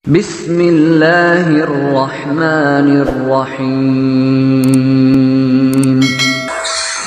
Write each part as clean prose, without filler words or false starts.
Bismillahirrahmanirrahim.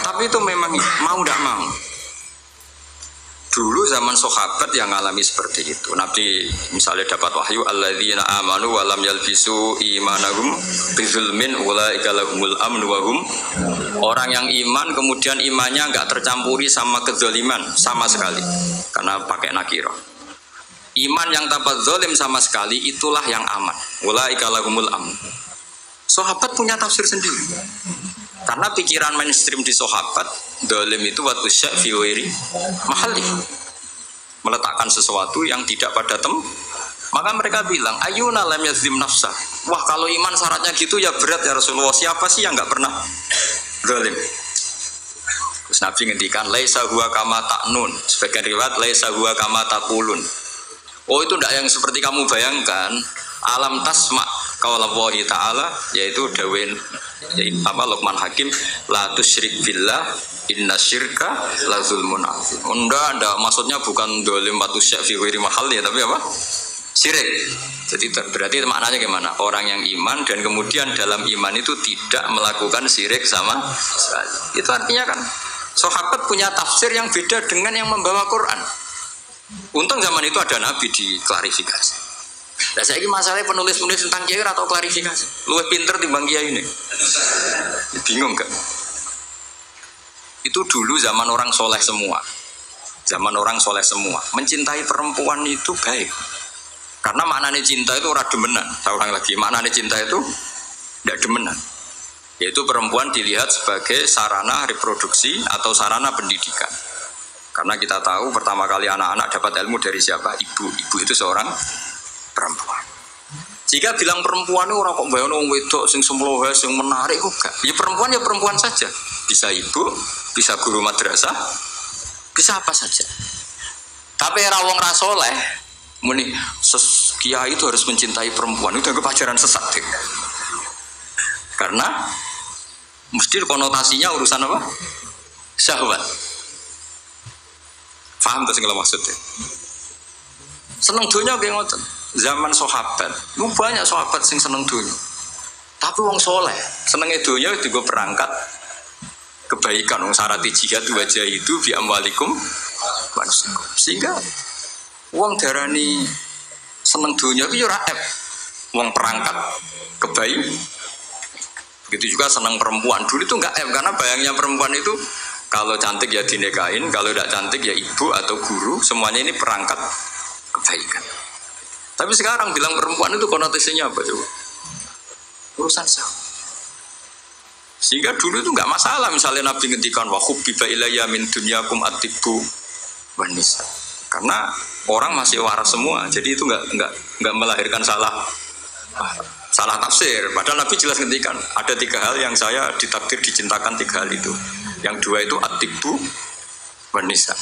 Tapi itu memang mau tidak mau. Dulu zaman sahabat yang ngalami seperti itu. Nabi misalnya dapat wahyu alladzina amanu wa lam yalbisu imanahum bizulmin ulaika lahumul amnu wa hum. Orang yang iman kemudian imannya enggak tercampuri sama kezaliman sama sekali. Karena pakai nakirah. Iman yang tanpa zalim sama sekali itulah yang aman. Ulaika lahumul amnu. Sahabat punya tafsir sendiri. Karena pikiran mainstream di sahabat, zalim itu waktu syak fi ghairi mahalli. Meletakkan sesuatu yang tidak pada maka mereka bilang, ayuna lam yazlim nafsa. Wah, kalau iman syaratnya gitu ya berat ya Rasulullah. Siapa sih yang enggak pernah zalim? Terus Nabi ngendikan, laisa huwa kama ta'nun. Sebagian riwayat laisa huwa kama taqulun. Oh, itu tidak yang seperti kamu bayangkan. Alam tasma qaulullah ta'ala, yaitu dawin Luqman Hakim, la tusyrik billah inna syirka la zulmun azim. Anda maksudnya bukan dolim batu syak fi ghairi mahal ya, tapi apa? Syirik. Jadi berarti maknanya gimana? Orang yang iman dan kemudian dalam iman itu tidak melakukan syirik sama sekali. Itu artinya kan sahabat punya tafsir yang beda dengan yang membawa Quran. Untung zaman itu ada Nabi diklarifikasi. Nah, saya ini masalahnya penulis-penulis tentang kiai atau klarifikasi. Luwih pinter timbang kiai ini. Bingung gak? Itu dulu zaman orang soleh semua. Zaman orang soleh semua. Mencintai perempuan itu baik. Karena maknanya cinta itu ora demenan. Saya ulang lagi, maknanya cinta itu tidak demenan. Yaitu perempuan dilihat sebagai sarana reproduksi atau sarana pendidikan. Karena kita tahu pertama kali anak-anak dapat ilmu dari siapa? Ibu. Ibu itu seorang perempuan. Jika bilang perempuan itu orang kok bayang wong wedok sing semlohe sing menarik kok gak. Ya perempuan saja. Bisa ibu, bisa guru madrasah, bisa apa saja. Tapi era wong ra saleh muni kiai itu harus mencintai perempuan. Itu anggap ajaran sesat. Karena mesti konotasinya urusan apa? Syahwat. Paham tuh sing maksudnya? Seneng dunia kayak ngoten. Zaman sahabat, lu banyak sahabat sing seneng dunia. Tapi wong soleh, seneng dunia juga perangkat kebaikan. Wong syarat jihad wajah itu bi amwalikum wansukum. Sehingga wong darani seneng dunia itu ora ep. Wong perangkat kebaikan. Begitu juga seneng perempuan. Dulu itu enggak ep karena bayangnya perempuan itu kalau cantik ya dinikahin, kalau tidak cantik ya ibu atau guru, semuanya ini perangkat kebaikan. Tapi sekarang bilang perempuan itu konotasinya apa coba? Urusan sah. Sehingga dulu itu nggak masalah misalnya Nabi ngendikan wa hubbiba ilayya min dunyakum at-tibbu wan nisa. Karena orang masih waras semua, jadi itu nggak melahirkan salah tafsir. Padahal Nabi jelas ngendikan ada 3 hal yang saya ditakdir dicintakan 3 hal itu. Yang 2 itu at-tibbu wan nisa.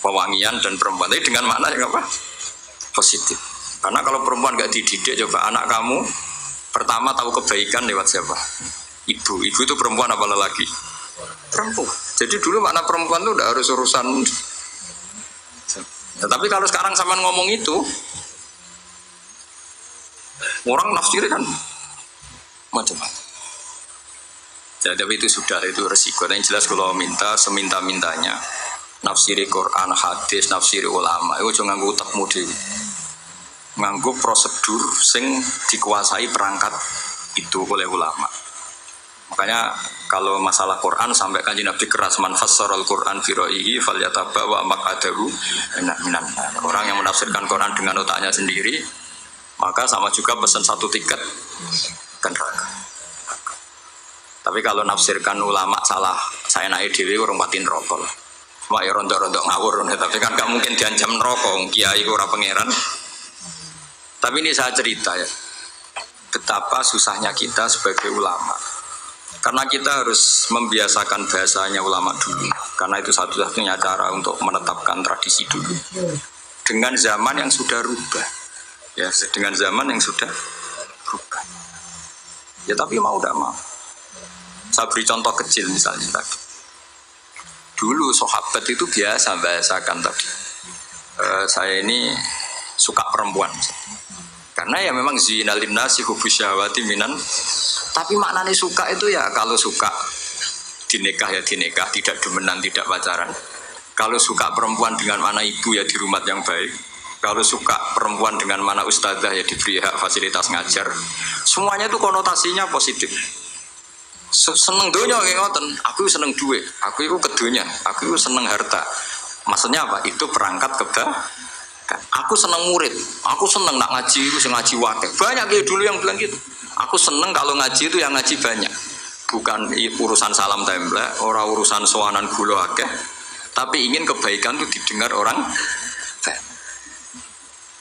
Pewangian dan perempuan. Tapi dengan makna yang apa? Positif. Karena kalau perempuan nggak dididik, coba anak kamu pertama tahu kebaikan lewat siapa? Ibu. Ibu itu perempuan apa lelaki? Perempuan. Jadi dulu makna perempuan itu udah harus urusan. Ya, tapi kalau sekarang sama ngomong itu, orang nafsir kan macam-macam. Ya, tapi itu sudah itu resiko. Dan yang jelas kalau minta seminta-mintanya nafsiri Quran, hadis, nafsiri ulama, itu jangan nganggo utekmu dhewe. Nganggo prosedur sing dikuasai perangkat itu oleh ulama. Makanya kalau masalah Quran sampai Kanjeng Nabi keras man fassaral Quran fi ra'yihi falyatabawa maq'adahu minan. Orang yang menafsirkan Quran dengan otaknya sendiri, maka sama juga pesan 1 tiket ke neraka. Tapi kalau nafsirkan ulama salah, saya naik dhewe orang patin rokok lah. Wah ya rontok-rontok ngawur, tapi kan gak mungkin diancam neraka, kiai ora pangeran. Tapi ini saya cerita ya, betapa susahnya kita sebagai ulama. Karena kita harus membiasakan bahasanya ulama dulu. Karena itu satu-satunya cara untuk menetapkan tradisi dulu. Dengan zaman yang sudah rubah. Ya, dengan zaman yang sudah rubah. Ya tapi mau tidak mau. Saya beri contoh kecil misalnya tadi. Dulu sahabat itu biasa bahasakan tadi. Saya ini suka perempuan. Karena ya memang zina linnasi hubbus syahwati minan. Tapi maknanya suka itu ya kalau suka dinikah ya dinikah, tidak demenan, tidak pacaran. Kalau suka perempuan dengan mana ibu ya di rumah yang baik. Kalau suka perempuan dengan mana ustadzah ya diberi hak fasilitas ngajar. Semuanya itu konotasinya positif. Seneng dunia kayak ngoten, aku seneng duit, aku itu kedunya, aku itu seneng harta. Maksudnya apa? Itu perangkat aku seneng murid, aku seneng nak ngaji itu ngaji wakil. Banyak kayak dulu yang bilang gitu. Aku seneng kalau ngaji itu yang ngaji banyak. Bukan urusan salam template, orang urusan sowanan gula akeh, tapi ingin kebaikan itu didengar orang.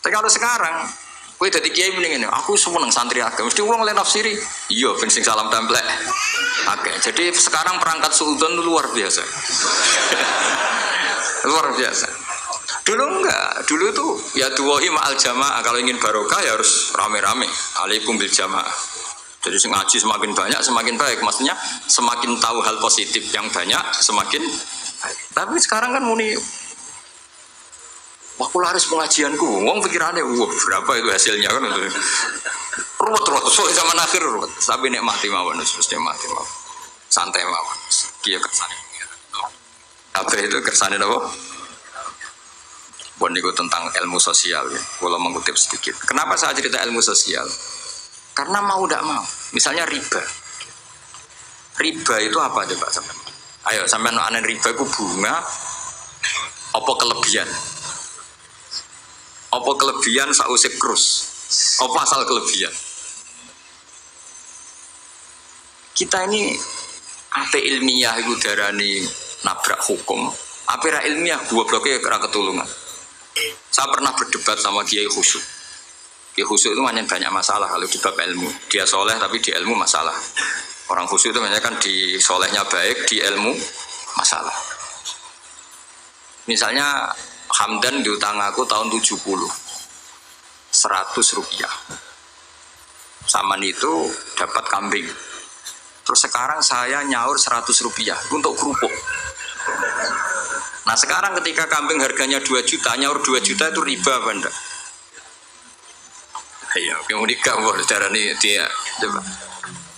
Tapi kalau sekarang, kowe dadi kiai mending ngene, aku seneng santri akeh, mesti wong le nafsiri. Iya, ben sing salam template. Oke, jadi sekarang perangkat sultan itu luar biasa. Luar biasa. Dulu enggak, dulu itu ya duwahi ma'al jamaah, kalau ingin barokah ya harus rame-rame. Alaikum bil jamaah. Jadi ngaji semakin banyak semakin baik, maksudnya semakin tahu hal positif yang banyak semakin baik. Tapi sekarang kan muni waktu laris pengajianku, wong pikirannya, wah berapa itu hasilnya kan itu. Ruwet, soalnya zaman akhir ruwet. Tapi nikmati mawon, mesti nikmati mawon. Santai mawon. Kiyo kersane. Apa itu kersane apa? Bon niku tentang ilmu sosial ya. Kalau mengutip sedikit. Kenapa saya cerita ilmu sosial? Karena mau tidak mau. Misalnya riba. Riba itu apa coba sampean? Ayo sampean anen riba itu bunga apa kelebihan? Apa kelebihan sausik krus? Apa asal kelebihan? Kita ini apa ilmiah itu darani nabrak hukum. Apa ra ilmiah gobloknya kira ketulungan. Saya pernah berdebat sama Kiai Khusyuk. Kiai Khusyuk itu banyak masalah kalau di bab ilmu. Dia soleh tapi di ilmu masalah. Orang khusyuk itu banyak kan di solehnya baik, di ilmu masalah. Misalnya Hamdan diutang aku tahun 70 100 rupiah. Saman itu dapat kambing. Terus sekarang saya nyaur 100 rupiah untuk kerupuk. Nah sekarang ketika kambing harganya 2 juta, nyaur 2 juta itu riba apa enggak? Ayo, kamu nikah boleh cara nih dia. Coba.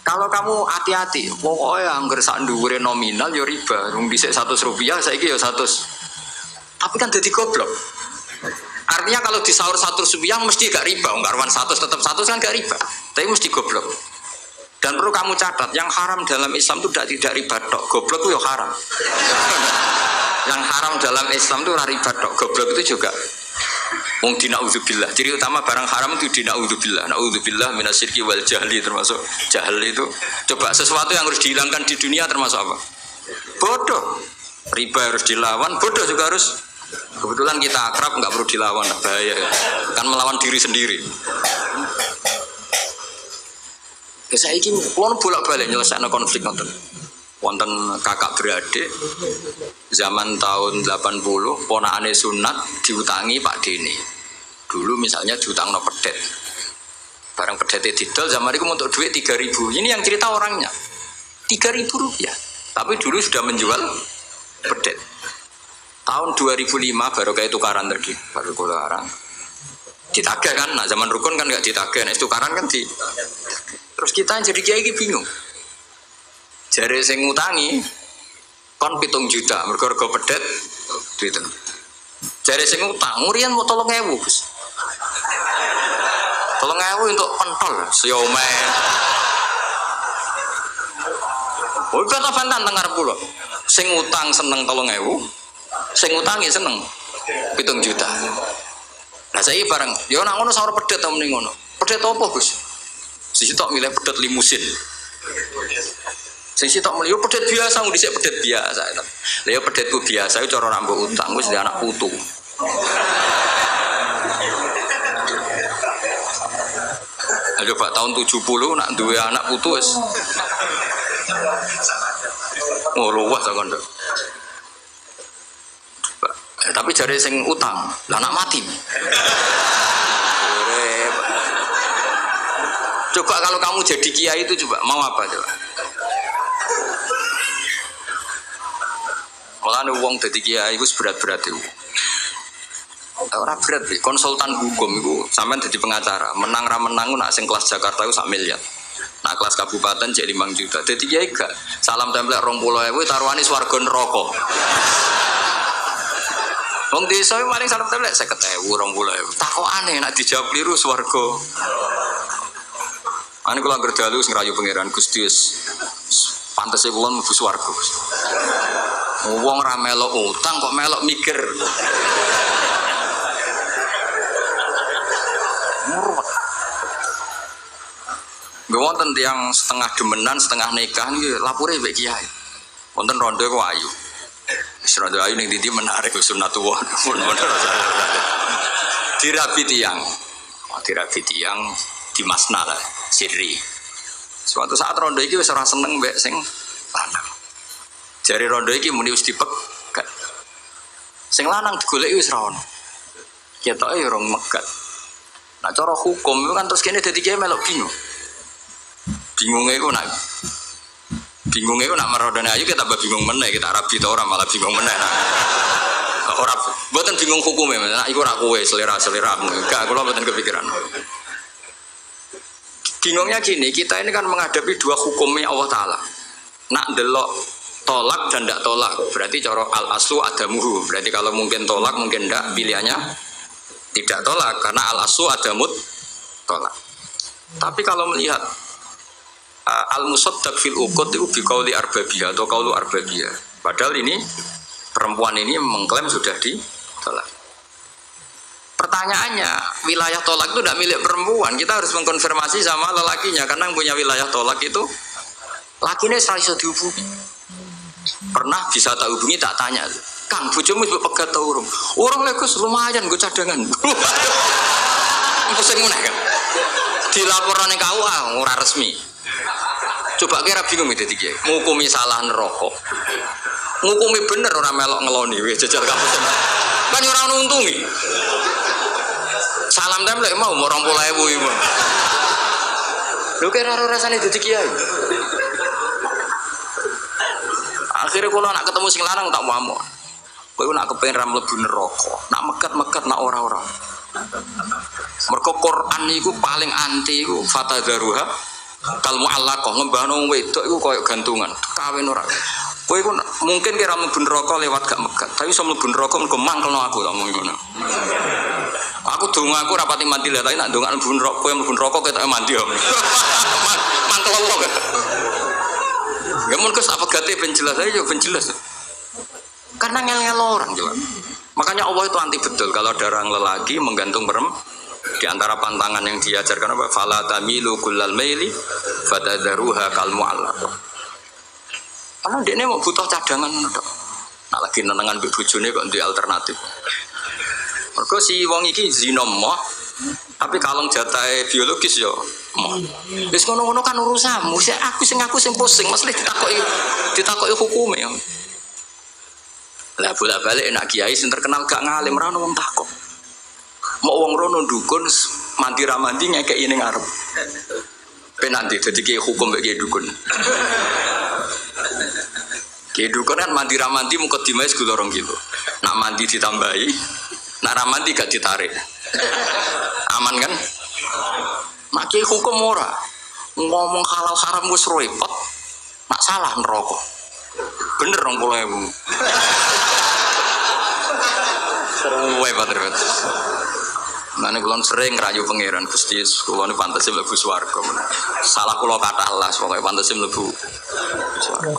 Kalau kamu hati-hati, pokoknya anggar sak dhuwure nominal ya riba. Wong dhisik 100 rupiah, saiki ya 100. Tapi kan jadi goblok. Artinya kalau disaur 100 rupiah mesti gak riba. Karwan 100 tetap 100 kan gak riba. Tapi mesti goblok. Dan perlu kamu catat, yang haram dalam Islam itu tidak riba tok. Goblok itu ya haram. Yang haram dalam Islam itu riba tok. Goblok itu juga. Wong dina'udzubillah. Ciri utama barang haram itu dina'udzubillah. Na'udzubillah minasyirki wal jahli, termasuk jahil itu. Coba sesuatu yang harus dihilangkan di dunia termasuk apa? Bodoh. Riba harus dilawan, bodoh juga harus. Kebetulan kita akrab, nggak perlu dilawan, bahaya kan melawan diri sendiri. Ya saya ingin kulon bolak-balik nyelesaikan konflik nonton. Wonten kakak beradik zaman tahun 80 ponakane sunat diutangi Pak Dini. Dulu misalnya diutang no pedet. Barang pedete didol zaman itu untuk duit 3.000. Ini yang cerita orangnya. 3.000 rupiah. Tapi dulu sudah menjual pedet. Tahun 2005 baru kayak tukaran tadi, baru tukaran. Ditagih kan, nah zaman rukun kan nggak ditagih, nah tukaran kan di. Terus kita jadi kiai bingung. Jare sing ngutangi kon 7 juta, mergo pedet duit. Jare sing ngutang ngurian mau 3.000, Gus. 3.000 untuk pentol, siomay. Oh, kata bantan teng ngarep kula. Sing ngutang seneng 3.000, sing ngutangi seneng 7 juta. Nah saiki bareng, ya nak ngono sawur pedet ta mending ngono. Pedet apa, Gus? Sisi tok milih pedet limusin. Sing sitok melihat pedet biasa, nggak dhisik pedet biasa. Lah ya pedetku biasa itu cara nambah utang, wis anak putu. Coba tahun 70 nak duwe anak putu wis. Oh luas kan. Tapi jare sing utang, lah anak mati. Coba kalau kamu jadi kiai itu coba mau apa coba? Malah wong dadi kiai iku berat-berat itu. ora berat sih. Konsultan hukum itu sampean jadi pengacara, menang ra menang nak sing kelas Jakarta itu 1 miliar. Nah kelas kabupaten jadi 5 juta. Jadi kiai gak salam template 20.000 taruhane swarga neraka. Wong desa paling salam template 50.000 20.000. Takokane nek dijawab kliru swarga. Ane kula anggere dalu sing rayu pangeran Gusti pantese kula mlebu swarga. Wong ra melok utang kok melok mikir. Murwet. Wonten tiyang setengah demenan, setengah nikah niki lapure mbek kiai. Wonten rondo ku ayu. Wis rondo ayu ning ndi menarik sunatullah. Dirabi tiyang. Dirabi tiyang di Masna lah, sirri. Suatu saat rondo iki wis ora seneng mbek sing lanang. Jari rondo iki muni wis dipegat. Sing lanang digoleki wis ra ono. Ketoke ya rong megat. Nah cara hukum itu kan terus kene dadi kiai melok bingung. Bingungnya itu nak merodone ayu kita tambah bingung meneh, kita rabi ta ora malah bingung meneh. Ora mboten bingung hukume, nak iku ora kowe selera-seleramu. Enggak, kula mboten kepikiran. Bingungnya gini, kita ini kan menghadapi dua hukumnya Allah Ta'ala. Nak delok tolak dan tidak tolak, berarti cara al-aslu adamuhu. Berarti kalau mungkin tolak, mungkin tidak, pilihannya tidak tolak, karena al-aslu adamut tolak. Tapi kalau melihat al-musaddaq fil uqud itu biqauli arbabiyah atau qaulu arbabiyah. Padahal ini perempuan ini mengklaim sudah ditolak. Pertanyaannya, wilayah tolak itu tidak milik perempuan. Kita harus mengkonfirmasi sama lelakinya, karena yang punya wilayah tolak itu lakinya selalu bisa dihubungi. Pernah bisa tak hubungi, tak tanya, Kang, bojomu ibu pegat tau urung? Urung legus lumayan, gue cadangan. Pusing meneh kan? Dilaporan ke KUA, ora resmi. Coba kira bingung itu tiga. Ngukumi salah neraka. Ngukumi bener orang melok ngeloni, wes jajal kampus. Kan orang nuntungi. Salam template mau 20.000 ibu. Lu kira rasanya jadi kiai. Akhirnya kalau nak ketemu sing lanang tak mau. Kowe nak kepengen ra mlebu neraka, nak megat-megat nak ora-ora. Mergo Quran niku paling anti iku fatadzaruha kal muallaqah, ngembahno wedok iku koyo gantungan, kawin ora. Kowe iku mungkin kira mlebu neraka lewat gak megat, tapi iso mlebu neraka mergo mangkelno aku tak mung ngono. Aku donga aku rapati mandi lah, tapi nak ndongak mlebu neraka, kowe mlebu neraka ketoke mandi yo. Mangkel Allah. Ya mun kes apa gate ben jelas aja ben jelas. Karena ngel-ngel orang juga. Makanya Allah itu anti betul kalau ada orang lelaki menggantung perempuan. Di antara pantangan yang diajarkan apa? Fala tamilu kullal maili fatadzaruha kal mu'allaqah. Karena dia ini mau butuh cadangan tok. Nah lagi nenengan mbek bojone kok duwe alternatif. Mergo si wong iki zina moh, tapi kalong jatahe biologis yo moh. Wis ngono-ngono kan urusanmu. Aku sing pusing, mesti ditakoki hukume. Lah bolak-balik enak kiai sing terkenal gak ngalim ra ono wong takok. Mau wong rono dukun mandi ra mandi ngekeki ning ngarep. Penanti dadi kiai hukum mbek kiai dukun. Kiai dukun kan mandi ra mandi mukadimah segala 2 kilo. Nak mandi ditambahi, nak ra mandi gak ditarik. Aman kan? Nak kiai hukum ora. Ngomong halal haram wis repot. Nak salah neraka. Bener 20.000. Seruwe banget. Mane kula sering rayu pangeran Gusti kula niku pantes mlebu swarga. Salah kula kathah las pokoke pantes mlebu swarga.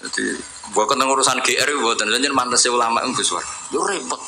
Jadi bukan urusan GR mboten, jenengan pantes ulama mlebu swarga. Yo repot.